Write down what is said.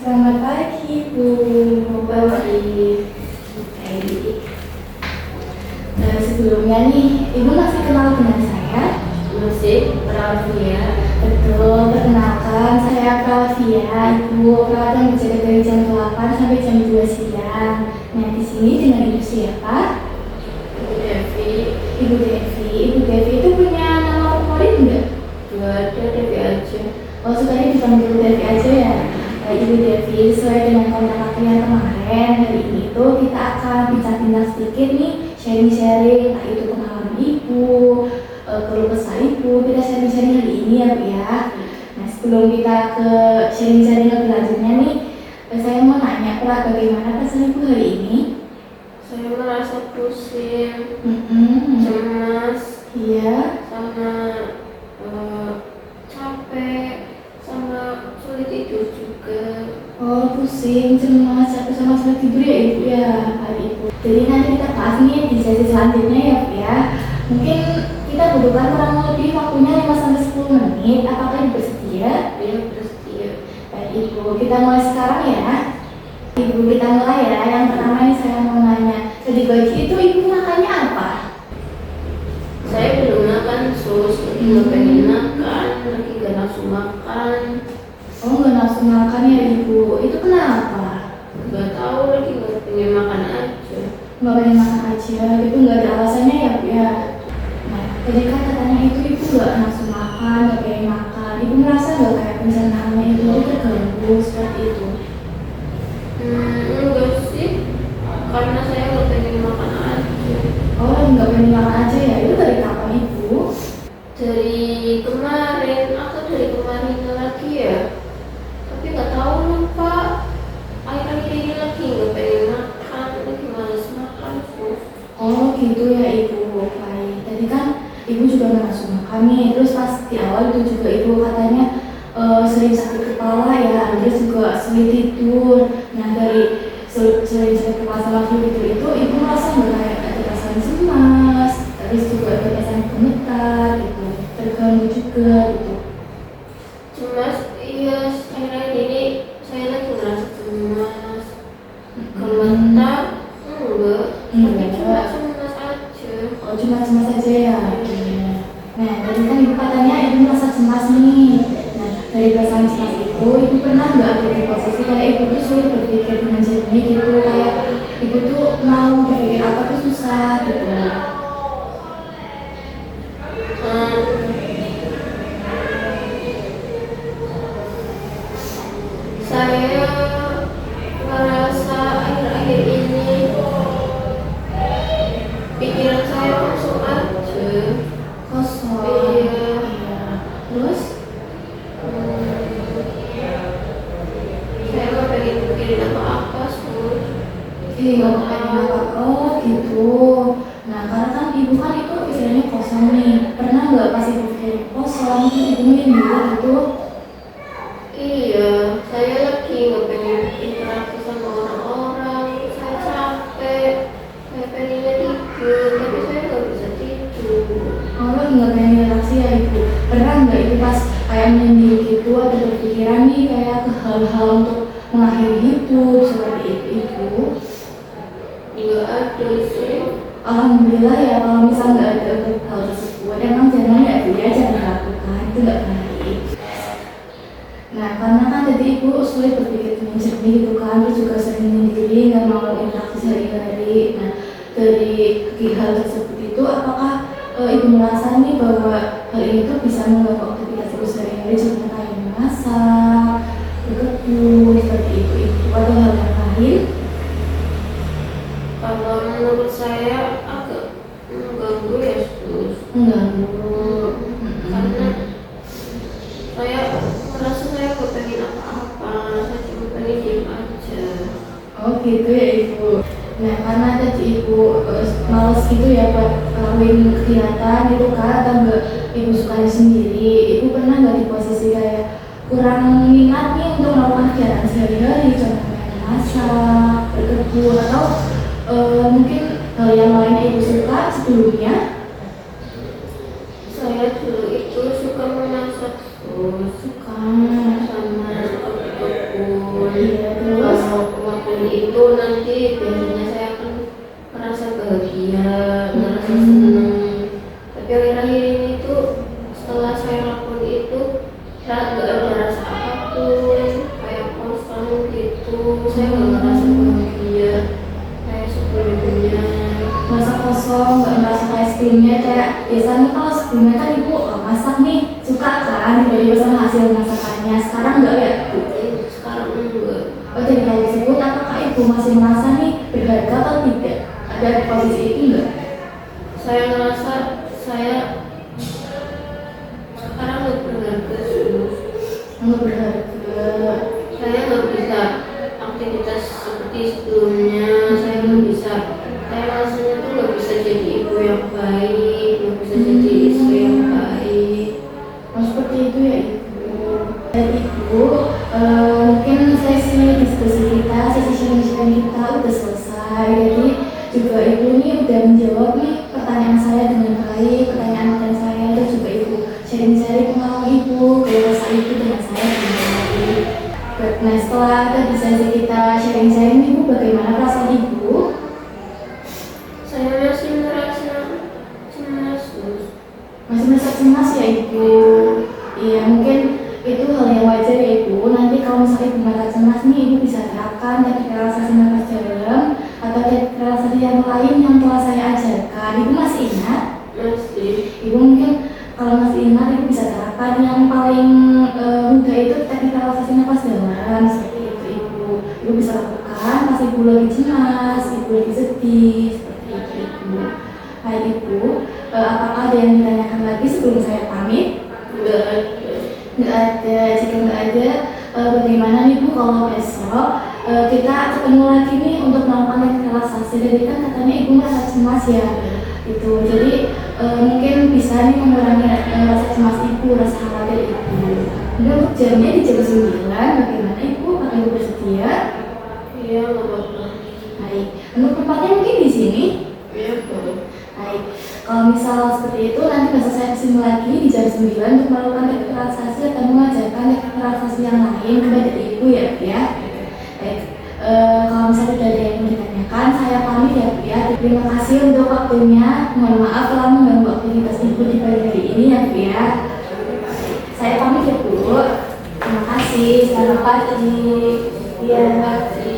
Selamat pagi, Bu. Selamat pagi. Sebelumnya nih, Ibu masih kenal dengan saya? Masih Rafia. Betul, perkenalkan saya Pravia, Ibu perawatan berjaga dari jam 8 sampai jam 2 siang. Nah, di sini dengan Ibu siapa? Ibu Devi. Ibu Devi. Ibu Devi itu punya nama favorit enggak? Dua ada Devi aja. Oh, sukanya dipanggil Devi aja ya? Ibu Devi, sesuai dengan kontak yang kemarin, hari ini tuh kita akan bincang-bincang sedikit nih, sharing-sharing, entah itu pengalaman Ibu, keluh kesah Ibu, kita sharing-sharing hari ini ya Bu ya. Nah, sebelum kita ke sharing-sharing lebih lanjutnya nih, saya mau nanya Pak, bagaimana perasaan Ibu hari ini? Saya merasa pusing, Mm-mm. cemas, Iya. sama capek, sama sulit tidur juga. Oh, pusing, cemas, capek sama sulit tidur ya Ibu ya, Pak Ibu. Jadi nanti kita bahas nih di sesi selanjutnya ya Bu ya. Mungkin kita butuhkan kurang lebih waktunya 5-10 menit. Apakah Ibu bersedia? Dia bersedia. Baik Ibu, kita mulai sekarang ya. Ibu, kita mulai ya. Yang pertama nih saya mau nanya, tadi pagi itu Ibu makannya apa? Saya belum makan sus, lagi nggak pengen makan, lagi nggak nafsu makan. Oh, nggak nafsu makan ya Ibu. Itu kenapa? Nggak tahu, lagi nggak pengen makan aja. Nggak pengen makan aja, itu nggak ada alasannya ya Bu ya. Nah, tadi kan katanya itu Ibu nggak nafsu makan, nggak pengen makan. Ibu merasa nggak kayak pencernaannya Ibu itu terganggu seperti itu? Enggak sih, karena saya nggak pengen makan aja. Oh, nggak pengen makan aja ya? Itu dari kapan Ibu? Dari kemarin atau dari kemarinnya lagi ya, tapi nggak tahu lupa. Akhir-akhir ini lagi nggak pengen makan, lagi males makan sus. Oh, gitu ya Ibu. Baik. Tadi kan Ibu juga nggak nafsu makan nih. Terus pas di awal itu juga Ibu katanya sering sakit kepala ya, terus juga sulit tidur. Nah, dari sering sakit kepala sama sulit tidur itu Ibu merasa nggak kayak ada perasaan cemas, terus juga ada perasaan gemetar gitu, terganggu juga gitu. Cemas, iya, akhir-akhir ini saya lagi ngerasa cemas. Gemetar, enggak, tapi cuma cemas aja. Oh, cuma cemas saja ya. Nah, tadi kan Ibu katanya Ibu merasa cemas nih. Nah, dari perasaan cemas itu, Ibu pernah nggak ada di posisi kayak Ibu tuh sulit berpikir dengan jernih gitu, kayak Ibu tuh mau berpikir apa tuh susah gitu. Saya merasa akhir-akhir ini pikiran saya kosong aja. Kosong. Iya. Terus, Saya nggak pengen pikirin apa-apa sus. nggak pengen apa? Oh, gitu. Nah, karena kan Ibu kan itu pikirannya kosong nih. Pernah nggak pas Ibu pikir kosong, terus Ibu mungkin gitu? Iya, saya lagi nggak pengen interaksi sama orang-orang. Saya capek, saya pengennya tidur, tapi saya nggak bisa tidur. Oh, lagi nggak pengen relaksi ya Ibu. Pernah nggak Ibu pas kayak menyendiri gitu atau berpikiran nih kayak ke hal-hal untuk mengakhiri hidup seperti itu Ibu? Nggak ada sih. Alhamdulillah ya, kalau misal nggak ada hal tersebut, emang jangan ya Bu ya, jangan lakukan, itu nggak baik. Nah, karena kan tadi Ibu sulit berpikir dengan jernih gitu kan, terus juga sering menyendiri, nggak mau interaksi sehari-hari. Nah, dari hal tersebut itu, apakah Ibu merasa nih bahwa hal ini tuh bisa mengganggu aktivitas Ibu sehari-hari, contohnya kayak memasak, berkebun, seperti itu Ibu, atau hal yang lain? Kalau menurut saya agak mengganggu ya sus. Mengganggu. Karena saya merasa saya nggak pengen apa-apa, saya cuma pengen diem aja. Oh gitu ya Ibu. Nah, karena tadi Ibu males gitu ya buat ngelakuin kegiatan gitu kan, atau nggak Ibu sukanya sendiri, Ibu pernah nggak di posisi kayak kurang minat nih untuk melakukan kegiatan sehari-hari, contohnya masak, berkebun, atau mungkin hal yang lain yang Ibu suka sebelumnya? Saya dulu itu suka memasak sus, Suka. sama kebun. Iya. nggak ada rasa apapun, kayak kosong gitu. Saya nggak ngerasa bahagia kayak sebelumnya. Merasa kosong, nggak merasa kayak sebelumnya. Kayak biasanya kalau sebelumnya kan ibu masak nih, suka kan tiba-tiba sama hasil masakannya. Sekarang nggak ya Bu? Sekarang enggak. Oh, jadi hal tersebut apakah ibu masih merasa nih berharga atau tidak? Ada di posisi itu enggak? Saya ngerasa saya sekarang nggak berharga sih. Enggak berharga. Saya nggak bisa aktivitas seperti sebelumnya. Saya nggak bisa. Saya rasanya tuh nggak bisa jadi ibu yang baik, nggak bisa jadi istri yang baik. Oh, seperti itu ya ibu. Dan ibu, mungkin sesi diskusi kita, sesi sharing-sharing kita udah selesai. Jadi juga ibu nih udah menjawab nih pertanyaan saya dengan baik, pertanyaan saya, terus juga ibu sharing-sharing pengalaman ibu, keluarga ibu dengan saya dengan baik. Nah, setelah tadi sesi kita sharing-sharing ibu, bagaimana perasaan ibu? Saya masih merasa cemas, Gus. Masih merasa cemas ya ibu? Iya, mungkin itu hal yang wajar ya ibu. Nanti kalau misalnya ibu merasa cemas nih, ibu bisa terapkan teknik relaksasi nafas dalam atau teknik relaksasi yang lain yang telah saya ajarkan. Ibu masih ingat? Masih. Ibu mungkin kalau masih ingat, ibu bisa terapkan yang paling mudah itu teknik relaksasi nafas dalam seperti itu ibu. Ibu bisa lakukan pas ibu lagi cemas, ibu lagi sedih, seperti itu ibu. Baik ibu, apakah ada yang ditanyakan lagi sebelum saya pamit? Enggak ada. Nggak ada. Jika nggak ada, bagaimana nih Bu kalau besok kita ketemu lagi nih untuk melakukan teknik relaksasi. Jadi kan katanya ibu merasa cemas ya, itu. Jadi mungkin bisa nih mengurangi rasa cemas ibu, rasa khawatir ibu. Kemudian untuk jamnya di jam 9, bagaimana ibu? Apakah ibu bersedia? Iya, nggak apa-apa. Baik. Untuk tempatnya mungkin di sini. Iya, boleh. Baik, kalau misal seperti itu nanti besok saya kesini lagi di jam 9 untuk melakukan teknik relaksasi atau mengajarkan teknik relaksasi yang lain kepada ibu ya Bu ya. Baik, kalau misalnya sudah ada yang mau ditanyakan, saya pamit ya Bu ya. Terima kasih untuk waktunya. Mohon maaf telah mengganggu aktivitas ibu di pagi hari ini ya Bu ya. Saya pamit ya Bu. Terima kasih. Selamat pagi. Iya. Terima kasih.